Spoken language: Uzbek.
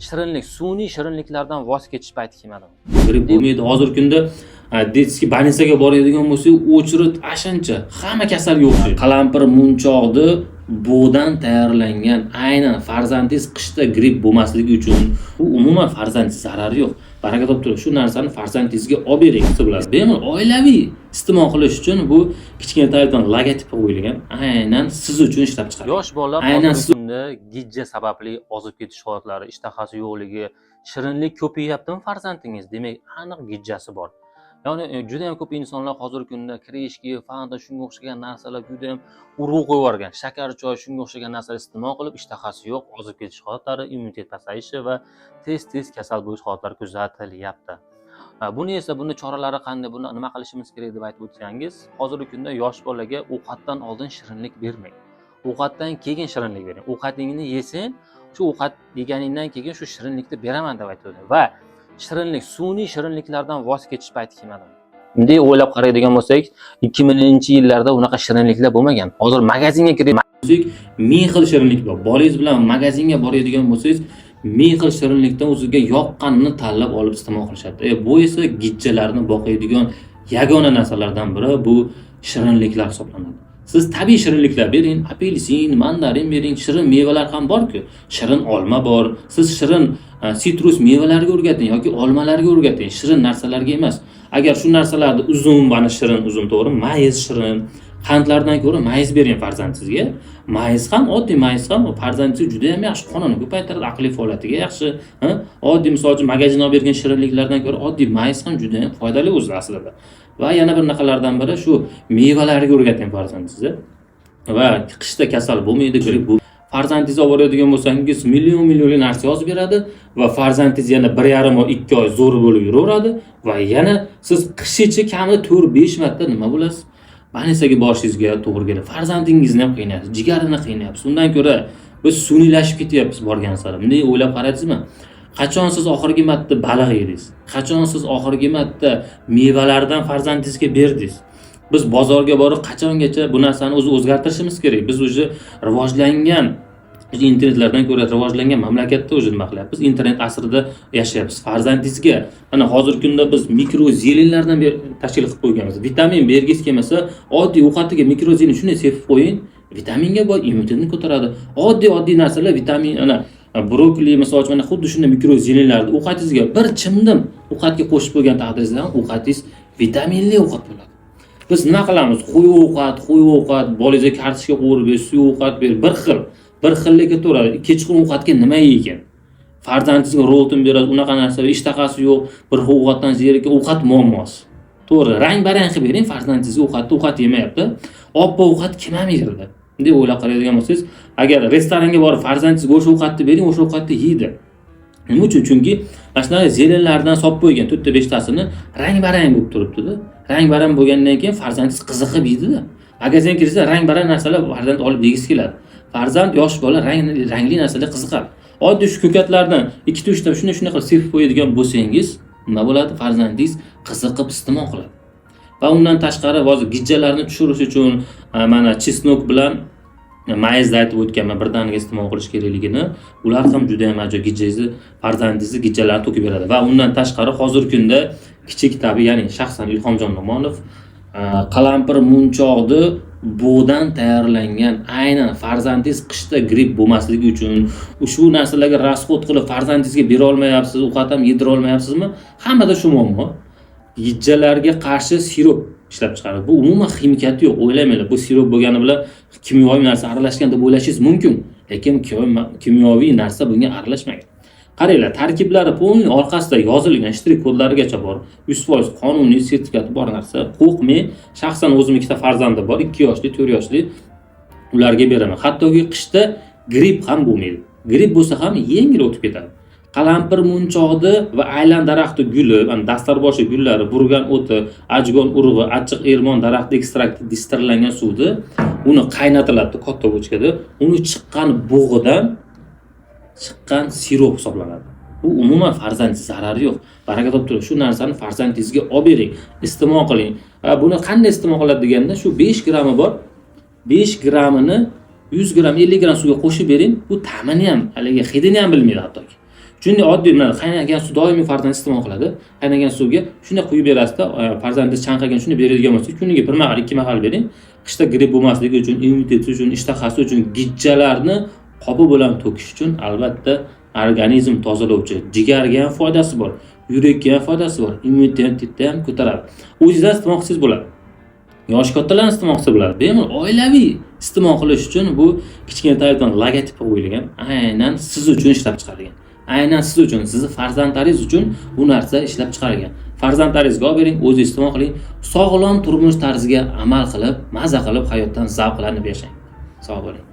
shirinlik, sun'iy shirinliklardan voz kechish payti kelmadimi? Grip bo'lmaydi. Hozirgi kunda detskiy больницаga boradigan bo'lsak, o'chirit ashancha hamma kasalga o'xshaydi. Qalampir munchoqni bug'dan tayyorlangan, aynan farzandingiz qishda gripp bo'lmasligi uchun, bu umuman farzandingizga zarari yo'q. Baraka topib shu narsani farzandingizga olib bering desa bo'ladi. Bemalol oilaviy iste'mol qilish uchun bu kichkina tarifdan logotip qo'yilgan, aynan siz uchun ishlab chiqarilgan. Yosh bolalar hozirgi kunda gijja sababli ozib ketish holatlari, ishtahasi yo'qligi, shirinlik ko'payyaptimi farzandingiz? Demak, aniq gijjasi bor. Ya'ni juda ham ko'p insonlar hozirgi kunda kreshki, fanta shunga o'xshagan narsalar juda ham urg'u qo'yib yuborgan. Shakar choy shunga o'xshagan narsalar iste'mol qilib, ishtahasi yo'q, ozib ketish holatlari, immunitet pasayishi va tez kasal bo'lish holatlari kuzatilyapti. Buni esa buni choralari qanday, buni nima qilishimiz kerak deb aytib o'tsangiz, hozirgi kunda yosh bolaga ovqatdan oldin shirinlik bermang. Ovqatdan keyin shirinlik bering. Ovqatingni yesang, shu ovqat yeganingdan keyin shu shirinlikni beraman deb aytadi. Va shirinlik, sun'iy shirinliklardan voz kechish payti kelmadimi? Bunday o'ylab qaraydigan bo'lsak, 2000-yillarda unaqa shirinliklar bo'lmagan. Hozir magazinga kirib, ming xil shirinlik bor. Bolangiz bilan magazinga boradigan bo'lsangiz, ming xil shirinlikdan o'ziga yoqqanini tanlab olib iste'mol qilishadi. Bu esa gijjalarni boqadigan yagona narsalardan biri bu shirinliklar hisoblanadi. Siz tabiiy shirinliklar bering, apelsin, mandarin bering, shirin mevalar ham bor-ku. Shirin olma bor. Siz shirin sitrus mevalarga o'rgating yoki olmalarga o'rgating, shirin narsalarga emas. Agar shu narsalarni mana shirin, to'g'ri, mayiz shirin, qandlardan ko'ra mayiz bering farzandingizga. Mayiz ham, oddiy mayiz ham farzandingiz juda ham yaxshi qonini ko'paytiradi, aqliy faoliyatiga yaxshi. Oddiy misol uchun magazindan olib bergan shirinliklardan ko'ra oddiy mayiz ham juda ham foydali o'zi aslida. Va yana bir narsalardan biri shu mevalarga o'rgating farzandingizga. Va qishda kasal bo'lmaydi, gripp bu. Farzandingizni olib boradigan bo'lsangiz, million narsa yozib beradi va farzandingiz yana 1,5 oy, 2 oy zo'r bo'lib yuraveradi va yana siz qishicha kami 4-5 marta nima bo'lasiz? Больницаga borishingizga to'g'ri keladi. Farzandingizni ham qiynayapsiz, jigarini qiynayapsiz. Undan ko'ra biz sun'iylashib ketyapmiz borgan sari. Bunday o'ylab qarayapsizmi? Qachon siz oxirgi marta baliq yedingiz? Qachon siz oxirgi marta mevalardan farzandingizga berdingiz? Biz bozorga borib qachongacha bu narsani o'zgartirishimiz kerak. Biz o'zi rivojlangan internetlardan ko'ra rivojlangan mamlakatda o'zi nima qilyapmiz? Internet asrida yashayapmiz. Farzandingizga mana hozirgi kunda biz mikrozelinlardan tashkil qilib qo'yganmiz. Vitamin bergis kelmasa, oddiy ovqatiga mikrozelin shunday sepib qo'ying, vitaminga boy, immunitetni ko'taradi. Oddiy narsalar vitamin, ana brokoli misol uchun mana xuddi shunday mikrozelinlarni ovqatingizga bir chimdim ovqatga qo'shib qo'ygan taqdiringizda ovqatingiz vitaminli ovqat bo'ladi. Biz nima qilamiz? Qo'y ovqat, bolangizga kartoshka qovurib ber, suv ovqat ber, bir xillikka to'g'ri. Kechqurun ovqatga nima yeygan? Farzandingizga roltin beradi, unaqa narsa, ishtahasi yo'q, bir ovqatdan zerikkan ovqat muammosi. To'g'ri, rang-barang qilib bering farzandingizga ovqat yemayapti. Oppoq ovqat kim ham yerdi? Bunday o'ylab qaraydigan bo'lsangiz, agar restoranga borib farzandingizga o'sha ovqatni bering, o'sha ovqatni yeydi. Nima uchun? Chunki mana shunaqa zelinlardan solib qo'ygan 4ta 5tasini rang-barang bo'lib turibdi-da. Rang-barang bo'lgandan keyin farzandingiz qiziqib yeydi-da. Magazinga kirsa rang-barang narsalar farzand olib yegisi keladi. Farzand yosh bola rangli narsalarga qiziqadi. Oddiy shu ko'katlardan 2-3 ta shunday qilib sepib qo'yadigan bo'lsangiz, nima bo'ladi? Farzandingiz qiziqib iste'mol qiladi. Va undan tashqari hozir gijjalarni tushirish uchun mana chesnok bilan mayizni aytib o'tganman, birdaniga iste'mol qilish kerakligini. Ular ham juda ham ajoyib gijjangizni, farzandingizni gijjalarni to'kib beradi. Va undan tashqari hozirgi kunda kichik tabiiy, ya'ni shaxsan Ilhomjon Nomonov qalampir munchoqni bug'dan tayyorlangan, aynan farzandingiz qishda gripp bo'lmasligi uchun ushbu narsalarga rasxod qilib farzandingizga bera olmayapsiz, ovqat ham yedira olmayapsizmi? Hammada shu muammo. Gijjalarga qarshi sirop ishlab chiqaradi. Bu umuman ximikati yo'q. O'ylamanglar, bu sirop bo'lgani bilan kimyoviy narsa aralashgan deb o'ylashingiz mumkin. Lekin kimyoviy narsa bunga aralashmagan. Qaranglar, tarkiblari polni orqasida yozilgan shtrik kodlarigacha bor. 100% qonuniy sertifikati bor narsa. Qo'rqmay, shaxsan o'zim ikkita farzandim bor, 2 yoshli, 4 yoshli. Ularga beraman. Hattoki qishda gripp ham bo'lmaydi. Gripp bo'lsa ham yengil o'tib ketadi. Qalampir munchoqni va aylan daraxti guli, dastarboshi gullari, burgan o'ti, ajgon urug'i, achchiq ermon daraxti ekstrakti distillangan suvni uni qaynatiladi katta bochkada. Uni chiqqan bug'idan chiqqan sirop hisoblanadi. Bu umuman farzandingizga zarari yo'q. Baraka topib shu narsani farzandingizga olib bering, iste'mol qiling. Buni qanday iste'mol qiladi deganda, shu 5 grammi bor. 5 grammini 100 gram, 50 gram suvga qo'shib bering. Bu ta'mini ham, haligi hidini ham bilmaydi hattoki. Shunday oddiy bilan qaynagan suv doimiy farzand iste'mol qiladi. Qaynagan suvga shunday quyib berasizda, farzandingiz chanqagan shunday beradigan bo'lsa, kuniga bir mahal, ikki mahal bering. Qishda gripp bo'lmasligi uchun, immuniteti uchun, ishtahasi uchun, gijjalarni qopi bilan to'kish uchun albatta organizm tozalovchi, jigarga ham foydasi bor, yurakka ham foydasi bor, immunitetni ham ko'taradi. O'zingizdan iste'mol qilsangiz bo'ladi. Yosh kattalar iste'mol qilsa bo'ladi. Bemalol oilaviy iste'mol qilish uchun bu kichkina Toyota logotipi qo'yilgan, aynan siz uchun ishlab chiqarilgan. Aynan siz uchun, sizni farzandlaringiz uchun bu narsa ishlab chiqarilgan. Farzandlaringizga olib bering, o'zingiz iste'mol qiling, sog'lom turmush tarziga amal qilib, maza qilib hayotdan zavqlanib yashang. Sog' bo'ling.